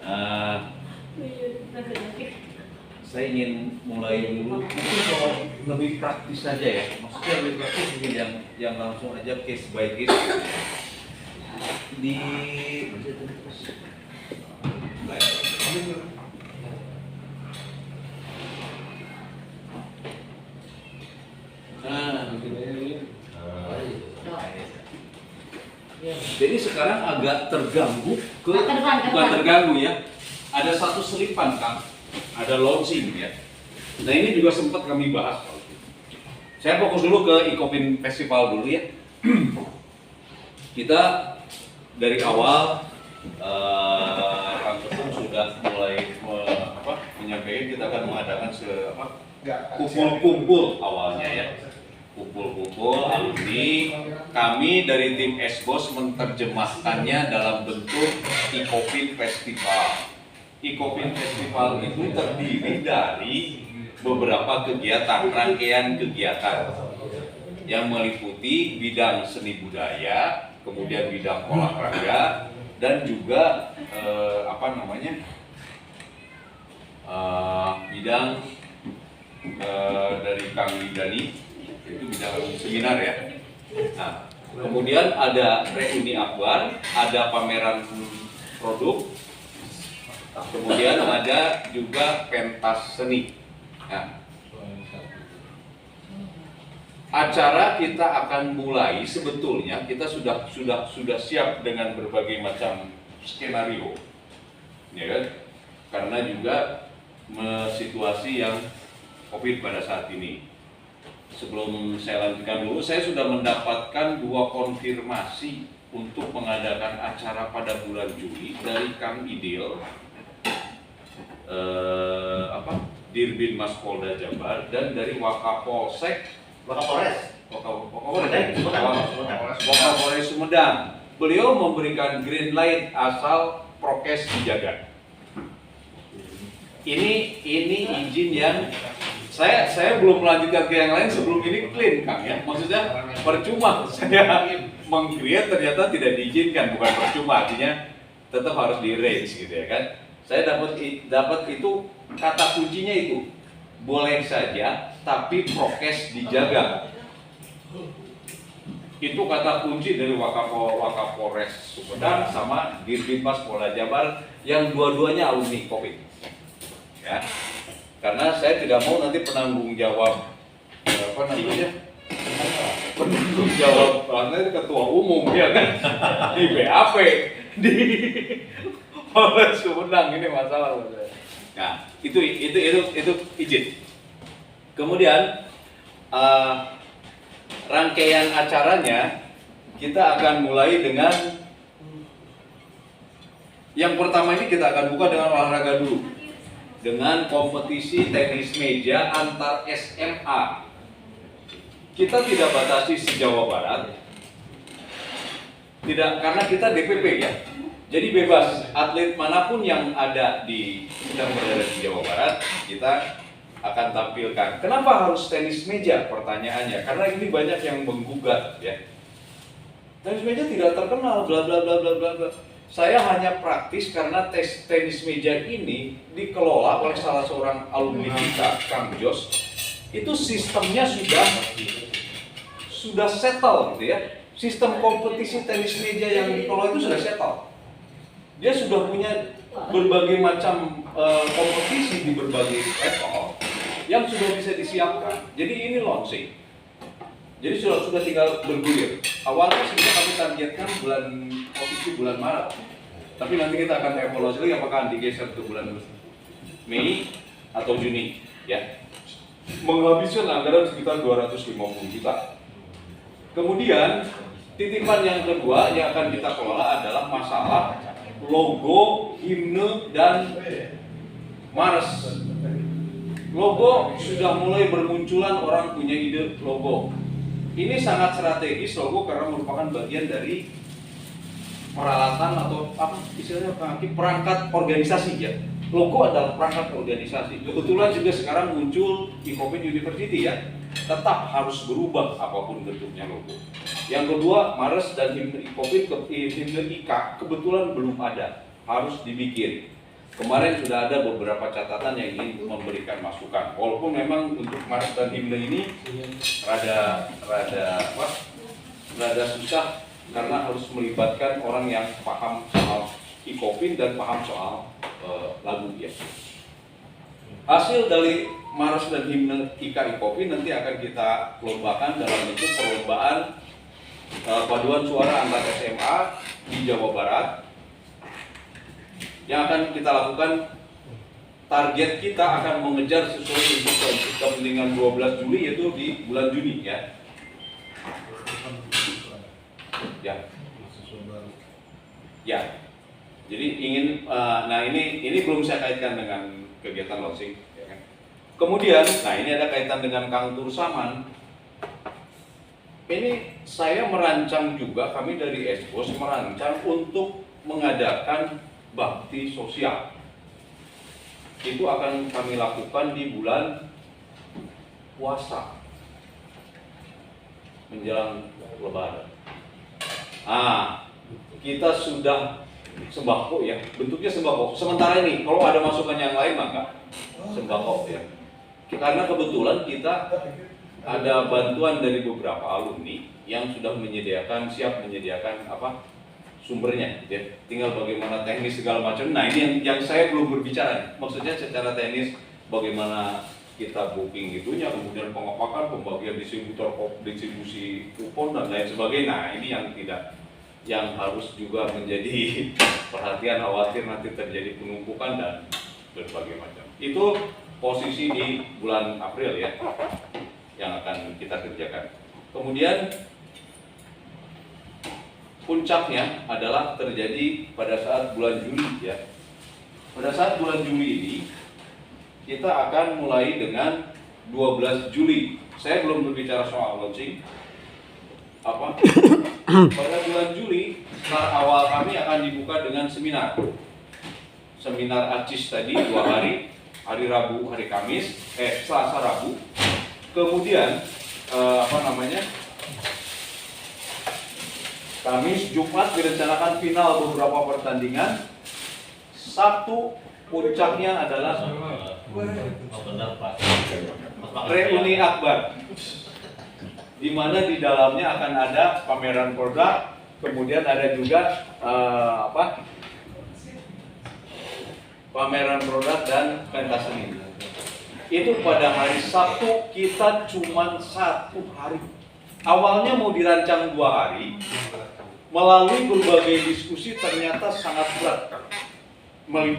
Uh, saya ingin mulai dulu lebih praktis saja ya, maksudnya lebih praktis mungkin yang langsung aja case by case di jadi sekarang agak terganggu bukan terganggu ya, ada satu selipan Kang, ada launching ya. Nah ini juga sempat kami bahas. Saya fokus dulu ke Icopin Festival dulu ya. Kita dari awal Kang Kesum sudah mulai menyampaikan kita akan mengadakan kumpul-kumpul awalnya ya. Kumpul-kumpul alumni, kami dari tim Esbos menerjemahkannya dalam bentuk Icopin Festival. Icopin Festival itu terdiri dari beberapa kegiatan, rangkaian kegiatan yang meliputi bidang seni budaya, kemudian bidang olahraga, dan juga bidang dari Kang Widani, itu bidang seminar ya. Nah, kemudian ada reuni akbar, ada pameran produk, kemudian ada juga pentas seni. Nah, acara kita akan mulai, sebetulnya kita sudah siap dengan berbagai macam skenario, ya kan? Karena juga situasi yang COVID pada saat ini. Sebelum saya lanjutkan dulu, saya sudah mendapatkan 2 konfirmasi untuk mengadakan acara pada bulan Juli dari Kang Idil, Dirbin Mas Polda Jabar, dan dari Wakapolsek Wakapolres Sumedang. Beliau memberikan green light asal prokes dijaga. Ini izin yang saya belum melanjutkan ke yang lain sebelum ini clean Kang ya. Maksudnya percuma saya meng-create ternyata tidak diizinkan, bukan percuma, artinya tetap harus di-range gitu ya kan. Saya dapat itu kata kuncinya itu boleh saja tapi prokes dijaga. Itu kata kunci dari Wakapolres Sumedang sama Dirbinmas Polda Jabar yang dua-duanya alumni COVID. Ya. Karena saya tidak mau nanti penanggung jawab penanggung jawab karena ketua umum ya kan di BAP di Polres Sumedang ini masalah. Nah, itu izin. Kemudian rangkaian acaranya kita akan mulai dengan yang pertama ini kita akan buka dengan olahraga dulu. Dengan kompetisi tenis meja antar SMA. Kita tidak batasi se-Jawa Barat. Tidak, karena kita DPP ya. Jadi bebas, atlet manapun yang ada sedang berada di Jawa Barat, kita akan tampilkan. Kenapa harus tenis meja? Pertanyaannya, karena ini banyak yang menggugat ya. Tenis meja tidak terkenal, bla bla bla bla bla bla. Saya hanya praktis karena tenis meja ini dikelola oleh salah seorang alumni kita, Kang Jos. Itu sistemnya sudah settle gitu ya. Sistem kompetisi tenis meja yang dikelola itu sudah settle. Dia sudah punya berbagai macam kompetisi di berbagai level yang sudah bisa disiapkan. Jadi ini launching. Jadi sudah tinggal bergulir. Awalnya sudah kami targetkan bulan Maret. Tapi nanti kita akan evaluasi lagi apakah digeser ke bulan Mei atau Juni ya. Menghabiskan anggaran sekitar 250 juta. Kemudian titipan yang kedua yang akan kita kelola adalah masalah logo, himne, dan Mars. Logo sudah mulai bermunculan, orang punya ide logo. Ini sangat strategis logo karena merupakan bagian dari peralatan atau apa istilahnya perangkat organisasi ya. Logo adalah perangkat organisasi. Kebetulan juga sekarang muncul Icopin University ya. Tetap harus berubah apapun bentuknya logo. Yang kedua, Mars dan himne Icopin, himne IKA kebetulan belum ada, harus dibikin. Kemarin sudah ada beberapa catatan yang ingin memberikan masukan. Walaupun memang untuk march dan himne ini rada susah karena harus melibatkan orang yang paham soal IKOPIN dan paham soal lagu ya. Hasil dari march dan himne IKA IKOPIN nanti akan kita lombakan dalam bentuk perlombaan paduan suara antar SMA di Jawa Barat. Yang akan kita lakukan, target kita akan mengejar sesuai untuk kepentingan 12 Juli yaitu di bulan Juni ya. Ya. Jadi ingin, nah ini belum saya kaitkan dengan kegiatan launching. Ya kan? Kemudian, nah ini ada kaitan dengan Kang Tursaman. Ini saya merancang juga, kami dari Expos merancang untuk mengadakan bakti sosial. Itu akan kami lakukan di bulan puasa menjelang Lebaran. Kita sudah sembako ya, bentuknya sembako. Sementara ini, kalau ada masukan yang lain maka sembako ya. Karena kebetulan kita ada bantuan dari beberapa alumni yang sudah siap menyediakan sumbernya, ya. Tinggal bagaimana teknis segala macam. Nah ini yang saya belum berbicara. Maksudnya secara teknis bagaimana kita booking itunya, kemudian pengopakan, pembagian distribusi kupon dan lain sebagainya. Nah ini yang harus juga menjadi perhatian, khawatir nanti terjadi penumpukan dan berbagai macam. Itu posisi di bulan April ya yang akan kita kerjakan. Kemudian puncaknya adalah terjadi pada saat bulan Juli ya. Pada saat bulan Juli ini kita akan mulai dengan 12 Juli. Saya belum berbicara soal launching. Pada bulan Juli, awal kami akan dibuka dengan seminar. Seminar ACIS tadi 2 hari, hari Rabu, hari Kamis, Selasa Rabu. Kemudian Kamis, Jumat direncanakan final beberapa pertandingan. Sabtu puncaknya adalah reuni akbar, di mana di dalamnya akan ada pameran produk, kemudian ada juga pameran produk dan pentas seni. Itu pada hari Sabtu kita cuma 1 hari. Awalnya mau dirancang 2 hari. Melalui berbagai diskusi ternyata sangat berat,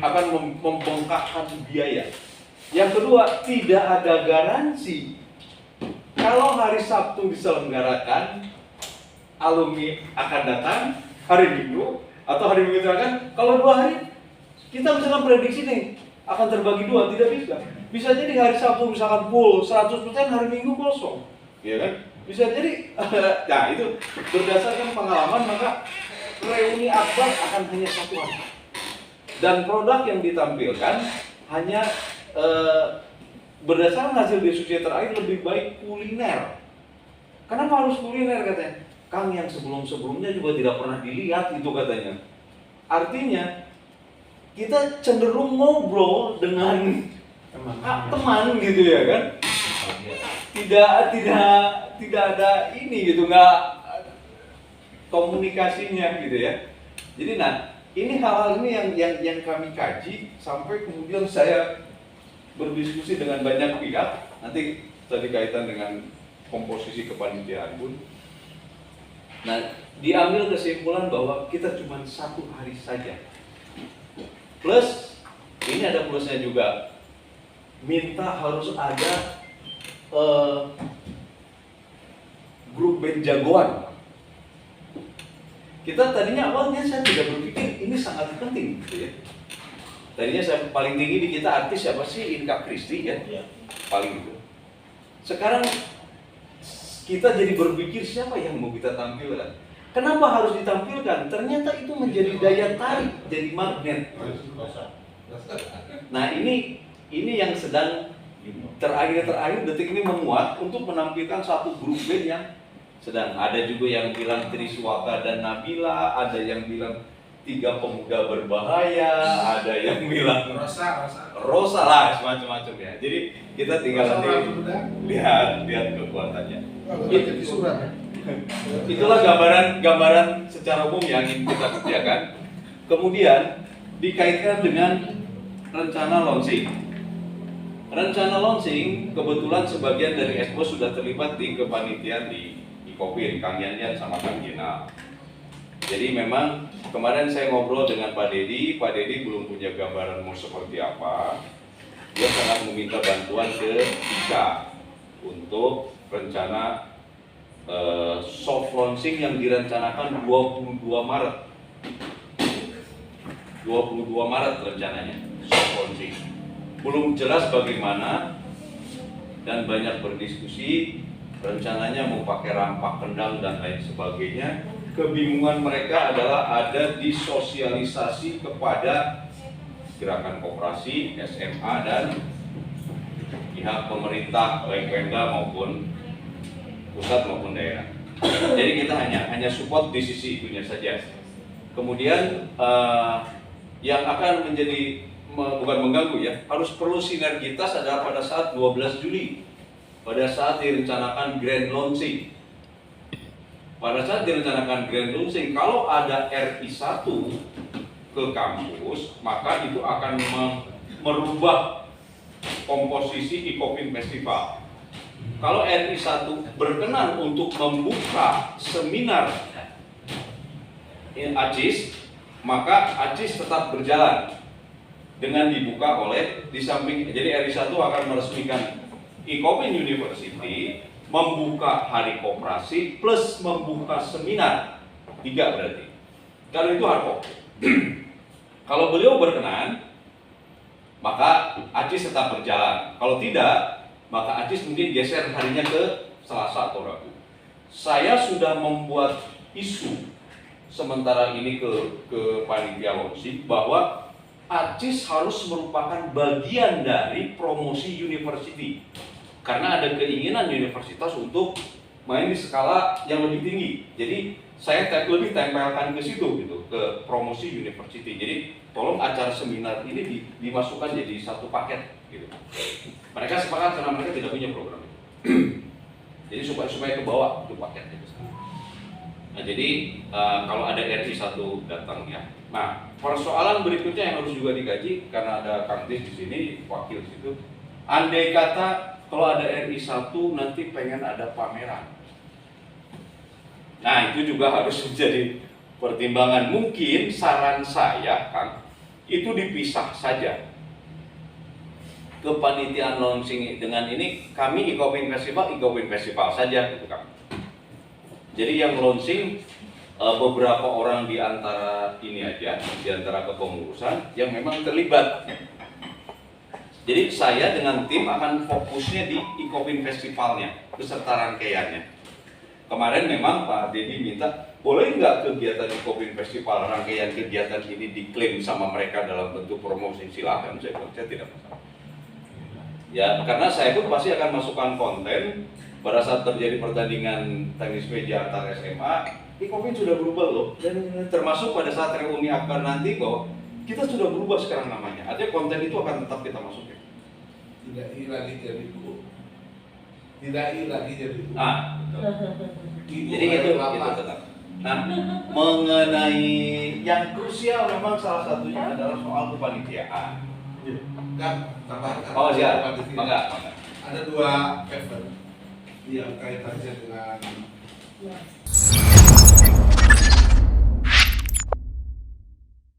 akan membengkakkan biaya. Yang kedua, tidak ada garansi kalau hari Sabtu diselenggarakan, alumni akan datang hari Minggu, atau hari Minggu akan, kalau 2 hari kita misalkan prediksi nih akan terbagi 2, tidak bisa. Bisa jadi hari Sabtu misalkan full 100%, hari Minggu kosong, ya kan? Bisa jadi, nah itu berdasarkan pengalaman, maka reuni akbar akan hanya 1 hari. Dan produk yang ditampilkan hanya berdasarkan hasil diskusi terakhir lebih baik kuliner. Kenapa harus kuliner katanya? Kang, yang sebelum-sebelumnya juga tidak pernah dilihat itu katanya. Artinya kita cenderung ngobrol dengan teman gitu ya kan? Tidak ada ini gitu, nggak komunikasinya gitu ya. Jadi ini hal-hal ini yang kami kaji sampai kemudian saya berdiskusi dengan banyak pihak. Nanti tadi kaitan dengan komposisi kepanitiaan pun. Nah, diambil kesimpulan bahwa kita cuma 1 hari saja. Plus, ini ada plusnya juga. Minta harus ada grup band jagoan. Kita tadinya awalnya saya tidak berpikir ini sangat penting gitu ya. Tadinya saya paling tinggi di kita artis siapa sih? Inka Kristi ya. Paling itu. Sekarang kita jadi berpikir siapa yang mau kita tampilkan. Kenapa harus ditampilkan? Ternyata itu menjadi daya tarik, jadi magnet. Nah ini yang sedang terakhir detik ini menguat untuk menampilkan satu grup band yang sedang. Ada juga yang bilang Triswaka dan Nabila, ada yang bilang 3 pemuda berbahaya, ada yang bilang Rosa lah, semacam-macam ya. Jadi kita tinggal nanti lihat kekuatannya. Itulah gambaran secara umum yang ingin kita kerjakan. Kemudian dikaitkan dengan rencana launching. Rencana launching kebetulan sebagian dari Expo sudah terlibat di kepanitiaan di ICOFIN, Kang Yanyan sama Kang Gina. Jadi memang kemarin saya ngobrol dengan Pak Dedi belum punya gambaran mau seperti apa. Dia sangat meminta bantuan ke IKA untuk rencana soft launching yang direncanakan 22 Maret. 22 Maret rencananya soft launching. Belum jelas bagaimana dan banyak berdiskusi, rencananya mau pakai rampak kendang dan lain sebagainya. Kebingungan mereka adalah ada di sosialisasi kepada gerakan koperasi, SMA dan pihak pemerintah baik Pemda maupun pusat maupun daerah. Jadi kita hanya support di sisi itunya saja. Kemudian yang akan menjadi bukan mengganggu ya, harus perlu sinergitas adalah pada saat 12 Juli, pada saat direncanakan grand launching. Pada saat direncanakan grand launching, kalau ada RI1 ke kampus, maka itu akan merubah komposisi ICOFIN Festival. Kalau RI1 berkenan untuk membuka seminar ACIS, maka ACIS tetap berjalan dengan dibuka oleh di samping. Jadi RI1 akan meresmikan ICOFIN University, membuka hari koperasi plus membuka seminar 3 berarti. Kalau itu hardcore. Kalau beliau berkenan, maka ACIS tetap berjalan. Kalau tidak, maka ACIS mungkin geser harinya ke Selasa atau Rabu. Saya sudah membuat isu sementara ini ke panitia launching bahwa ACIS harus merupakan bagian dari promosi university. Karena ada keinginan universitas untuk main di skala yang lebih tinggi. Jadi saya lebih tempelkan ke situ gitu, ke promosi university. Jadi tolong acara seminar ini dimasukkan jadi satu paket gitu. Mereka sepakat karena mereka tidak punya program itu. Jadi supaya ke bawah itu paketnya. Nah jadi kalau ada RI1 datang ya. Nah persoalan berikutnya yang harus juga dikaji karena ada Kang Tis di sini, wakil di situ. Andai kata kalau ada RI1 nanti pengen ada pameran. Nah itu juga harus menjadi pertimbangan. Mungkin saran saya Kang, itu dipisah saja. Kepanitiaan launching dengan ini kami ICOFIN Festival saja gitu Kang. Jadi yang launching beberapa orang di antara ini aja, di antara kepengurusan yang memang terlibat. Jadi saya dengan tim akan fokusnya di ICOFIN Festivalnya beserta rangkaiannya. Kemarin memang Pak Dedi minta, boleh nggak kegiatan ICOFIN Festival, rangkaian kegiatan ini diklaim sama mereka dalam bentuk promosi? Silakan, saya bilang, saya tidak masalah. Ya, karena saya pun pasti akan masukkan konten pada saat terjadi pertandingan tenis meja antar SMA. ICOFIN sudah berubah loh, dan termasuk pada saat reuni akbar nanti kok, kita sudah berubah sekarang namanya. Artinya konten itu akan tetap kita masukin. Tidak lagi jadi guru. Tidak lagi jadi guru. Jadi itu tetap. Nah, mengenai yang krusial memang salah satunya adalah soal kepanitiaan. Kan tambahkan. Oh siap, bangga. Ada 2 event yang kaitannya dengan